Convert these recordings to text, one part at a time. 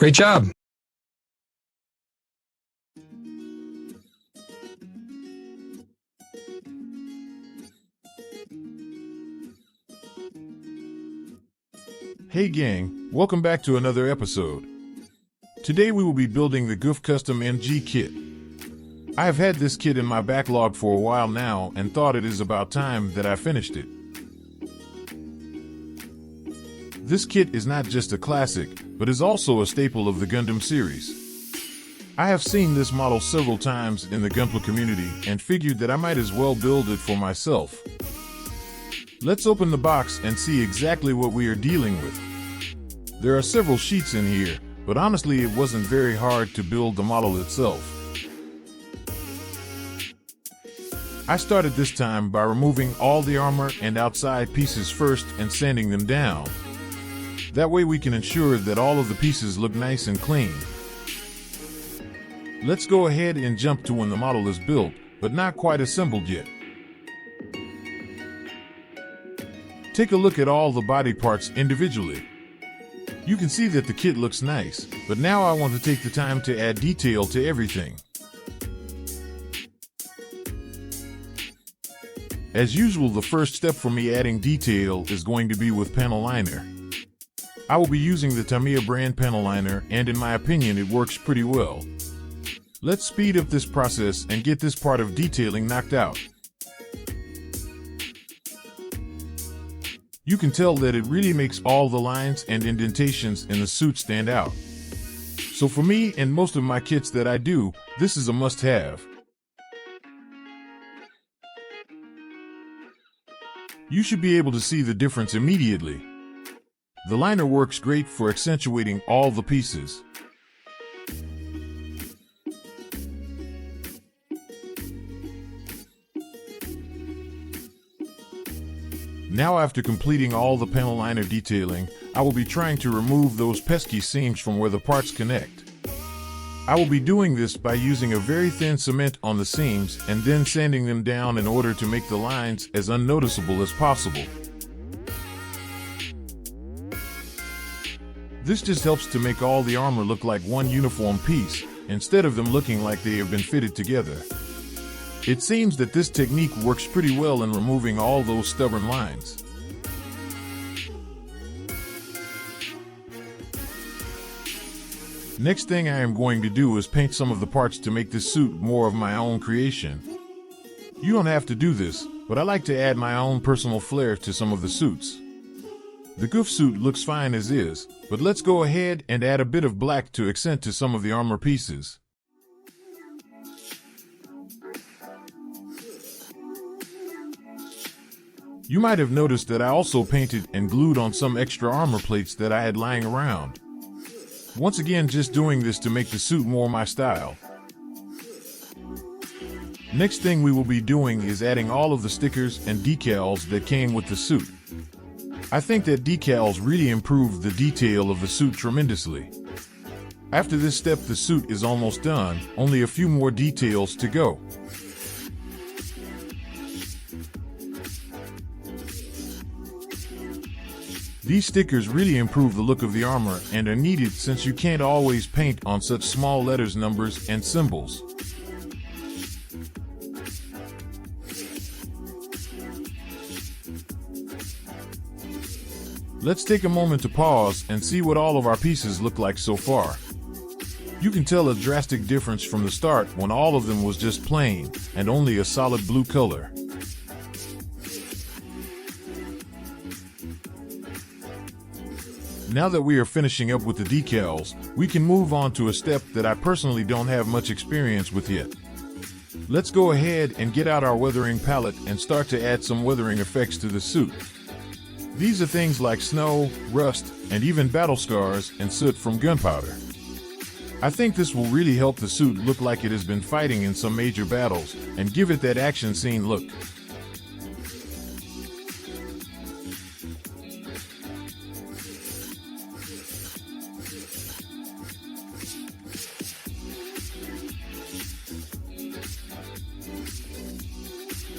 Great job. Hey gang, welcome back to another episode. Today we will be building the Gouf Custom MG kit. I have had this kit in my backlog for a while now and thought it is about time that I finished it. This kit is not just a classic, but is also a staple of the Gundam series. I have seen this model several times in the Gunpla community and figured that I might as well build it for myself. Let's open the box and see exactly what we are dealing with. There are several sheets in here, but honestly it wasn't very hard to build the model itself. I started this time by removing all the armor and outside pieces first and sanding them down. That way we can ensure that all of the pieces look nice and clean. Let's go ahead and jump to when the model is built, but not quite assembled yet. Take a look at all the body parts individually. You can see that the kit looks nice, but now I want to take the time to add detail to everything. As usual, the first step for me adding detail is going to be with panel liner. I will be using the Tamiya brand panel liner, and in my opinion it works pretty well. Let's speed up this process and get this part of detailing knocked out. You can tell that it really makes all the lines and indentations in the suit stand out. So for me and most of my kits that I do, this is a must-have. You should be able to see the difference immediately. The liner works great for accentuating all the pieces. Now, after completing all the panel liner detailing, I will be trying to remove those pesky seams from where the parts connect. I will be doing this by using a very thin cement on the seams and then sanding them down in order to make the lines as unnoticeable as possible. This just helps to make all the armor look like one uniform piece, instead of them looking like they have been fitted together. It seems that this technique works pretty well in removing all those stubborn lines. Next thing I am going to do is paint some of the parts to make this suit more of my own creation. You don't have to do this, but I like to add my own personal flair to some of the suits. The Gouf suit looks fine as is, but let's go ahead and add a bit of black to accent to some of the armor pieces. You might have noticed that I also painted and glued on some extra armor plates that I had lying around. Once again, just doing this to make the suit more my style. Next thing we will be doing is adding all of the stickers and decals that came with the suit. I think that decals really improve the detail of the suit tremendously. After this step, the suit is almost done, only a few more details to go. These stickers really improve the look of the armor and are needed since you can't always paint on such small letters, numbers, and symbols. Let's take a moment to pause and see what all of our pieces look like so far. You can tell a drastic difference from the start when all of them was just plain and only a solid blue color. Now that we are finishing up with the decals, we can move on to a step that I personally don't have much experience with yet. Let's go ahead and get out our weathering palette and start to add some weathering effects to the suit. These are things like snow, rust, and even battle scars and soot from gunpowder. I think this will really help the suit look like it has been fighting in some major battles and give it that action scene look.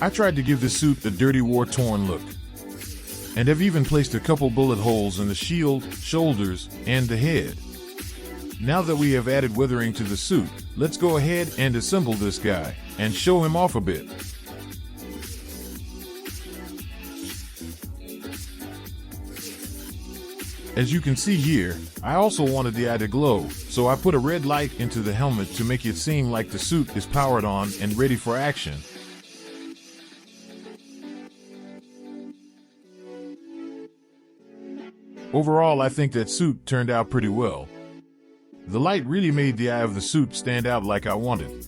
I tried to give the suit a dirty, war-torn look, and have even placed a couple bullet holes in the shield, shoulders, and the head. Now that we have added weathering to the suit, let's go ahead and assemble this guy and show him off a bit. As you can see here, I also wanted the eye to glow, so I put a red light into the helmet to make it seem like the suit is powered on and ready for action. Overall, I think that suit turned out pretty well. The light really made the eye of the suit stand out like I wanted.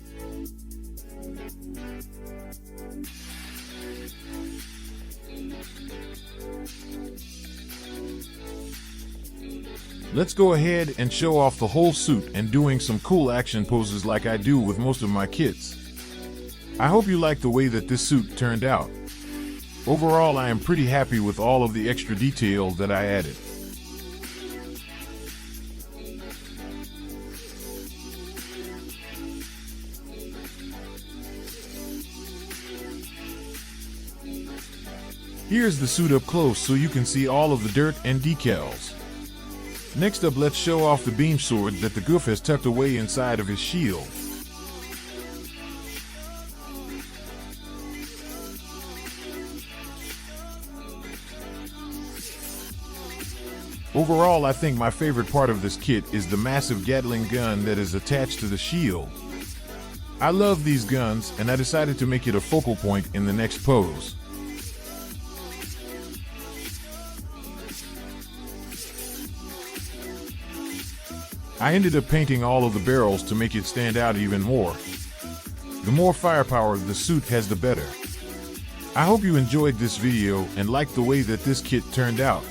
Let's go ahead and show off the whole suit and doing some cool action poses like I do with most of my kits. I hope you like the way that this suit turned out. Overall, I am pretty happy with all of the extra detail that I added. Here's the suit up close so you can see all of the dirt and decals. Next up, let's show off the beam sword that the Gouf has tucked away inside of his shield. Overall, I think my favorite part of this kit is the massive Gatling gun that is attached to the shield. I love these guns, and I decided to make it a focal point in the next pose. I ended up painting all of the barrels to make it stand out even more. The more firepower the suit has, the better. I hope you enjoyed this video and liked the way that this kit turned out.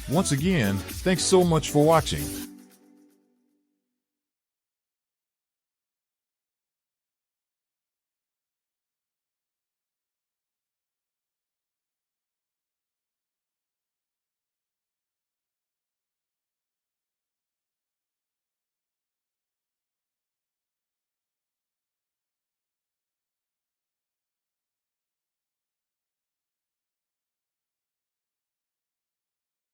Once again, thanks so much for watching.